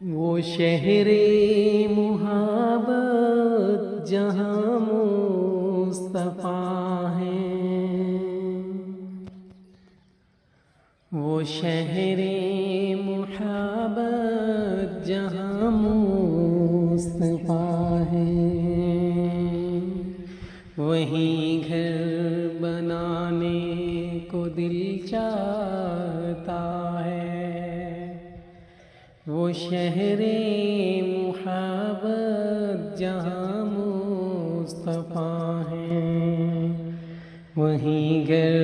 وہ شہر محبت جہاں مصطفیٰ ہیں، وہ شہر محبت جہاں مصطفیٰ ہیں، وہیں گھر بنانے کو دل چاہتا ہے۔ وہ شہر محبت جہاں مصطفیٰ ہیں، وہیں گھر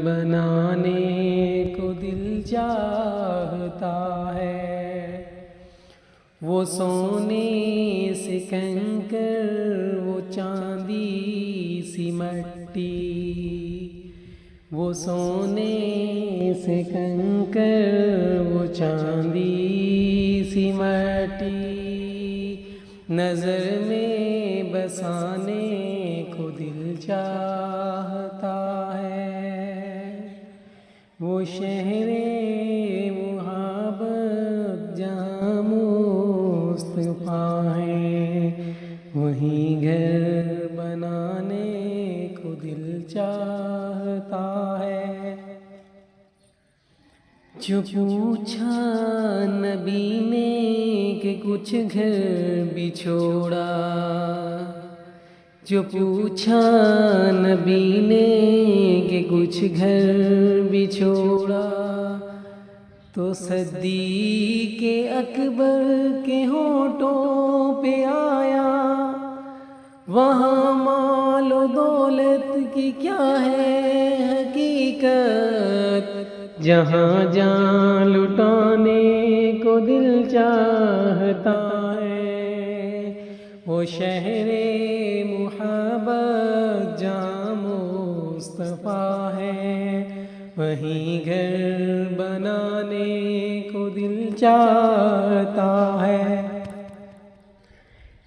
بنانے کو دل چاہتا ہے۔ وہ سونے سے کنکر، وہ چاندی سی مٹی، وہ سونے سے کنکر، وہ چاندی سی مٹی، نظر میں بسانے کو دل چاہتا ہے۔ وہ شہر محبت جہاں مصطفیٰ ہیں، وہیں گھر بنانے کو دل چاہتا ہے۔ جو پوچھا نبی نے کہ کچھ گھر بھی چھوڑا، جو پوچھا نبی نے کہ کچھ گھر بھی چھوڑا، تو صدیق اکبر کے ہونٹوں پہ آیا، وہاں مال و دولت کی کیا ہے حقیقت، جہاں جان لٹانے کو دل چاہتا ہے۔ وہ شہر محبت جہاں مصطفیٰ ہے، وہیں گھر بنانے کو دل چاہتا ہے۔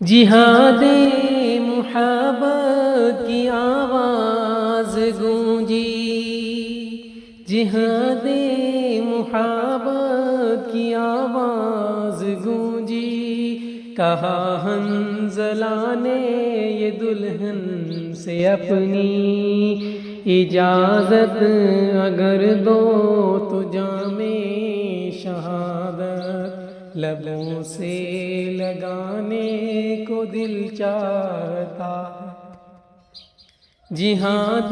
جہاد محبت کی آواز گونجی، جہاد محبت کی آواز گونجی، کہا حنظلہ نے یہ دلہن سے اپنی اجازت اگر دو تو جام شہادت لبوں سے لگانے کو دل چاہتا ہے۔ جہاد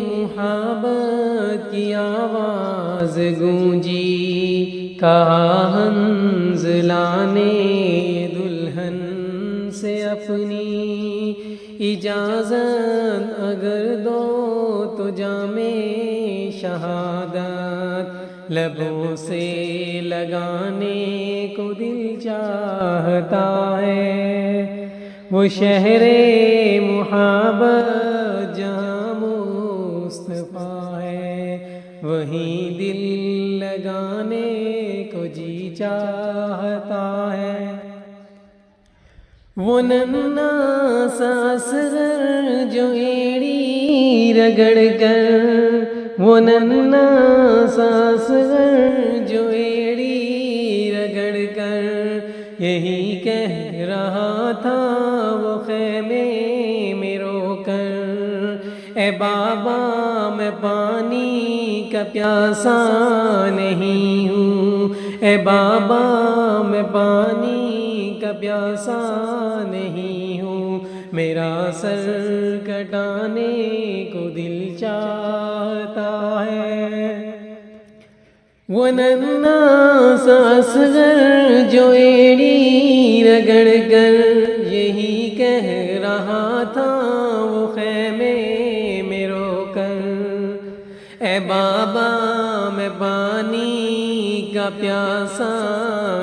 محبت کی آواز گونجی، کہا حنظلہ نے دلہن سے اپنی اجازت اگر دو تو جام شہادت لبوں سے لگانے کو دل چاہتا ہے۔ وہ شہر محبت جہاں مصطفیٰ ہے، وہیں دل لگانے کو جی چاہتا ہے۔ وہ ننھا سا اصغر جو ایڑی رگڑ کر، وہ ننھا سا اصغر جو ایڑی رگڑ کر یہی کہہ رہا تھا وہ خیمے میں رو کر، اے بابا میں پانی کا پیاسا نہیں ہوں، اے بابا میں پانی کا پیاسا نہیں ہوں، میرا سر کٹانے کو دل چاہتا ہے۔ وہ ننھا سا اصغر جو ایڑی رگڑ کر یہی کہہ رہا تھا وہ خیمے میں رو کر، اے بابا میں پانی کا پیاسا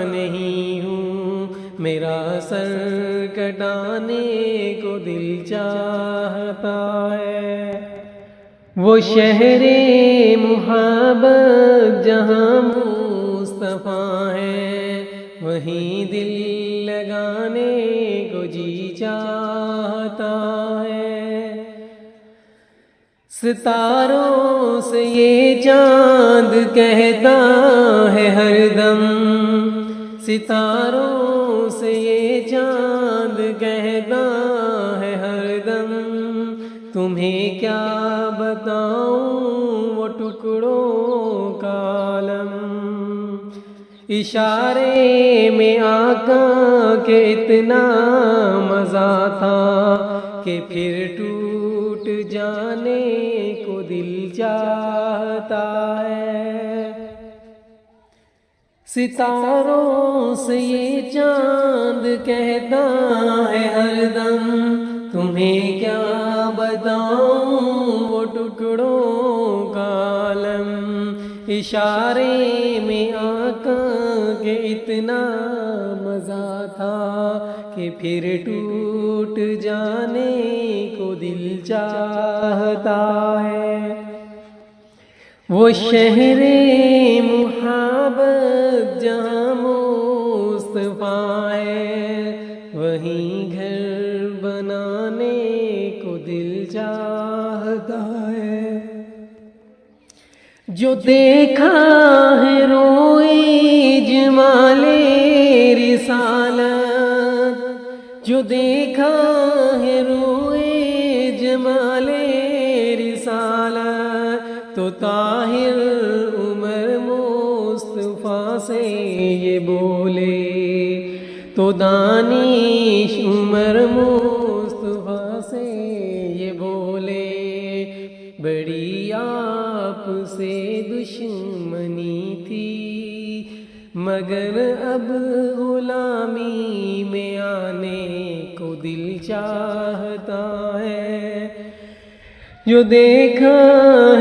نہیں ہوں، میرا سر کٹانے کو دل چاہتا ہے۔ وہ شہر محبت جہاں مصطفیٰ ہے، وہیں دل لگانے کو جی چاہتا ہے۔ ستاروں سے یہ چاند کہتا ہے ہر دم، ستاروں سے یہ چاند کہتا ہے ہر دم، تمہیں کیا بتاؤں وہ ٹکڑوں کا عالم۔ اشارے میں آقا کے اتنا مزہ تھا کہ پھر ٹوٹ جانے کو دل چاہتا ہے۔ ستاروں سے یہ چاند کہتا ہے ہر دم، تمہیں کیا بتاؤں وہ ٹکڑوں کا عالم۔ اشارے میں آقا کے اتنا مزہ تھا کہ پھر ٹوٹ جانے کو دل چاہتا ہے۔ وہ شہر محبت جہاں مصطفیٰ ہے، وہیں گھر بنانے کو دل چاہتا ہے۔ جو دیکھا ہے روئے جمال رسالت، جو دیکھا ہے روئے جمال رسالت، تو طاہر عمر مصطفیٰ سے یہ بولے، تو دانش عمر مصطفیٰ سے یہ بولے، بڑی آپ سے دشمنی تھی مگر اب غلامی میں آنے کو دل چاہتا ہے۔ جو دیکھا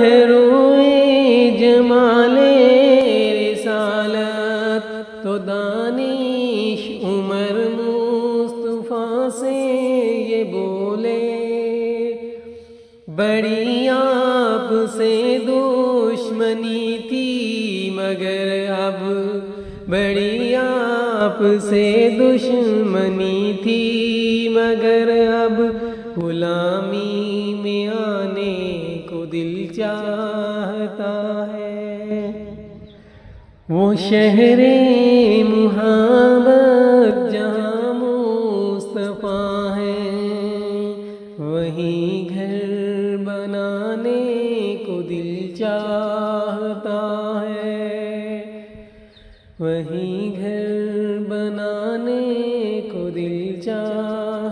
ہے روئے جمال رسالت، تو دانش عمر مصطفیٰ سے یہ بولے، بڑی آپ سے دشمنی تھی مگر اب، بڑی آپ سے دشمنی تھی مگر اب غلامی میں آنے کو دل چاہتا ہے۔ وہ شہر محبت جہاں مصطفیٰ ہے، وہیں گھر بنانے کو دل چاہتا ہے، وہیں گھر بنانے کو دل چاہتا ہے۔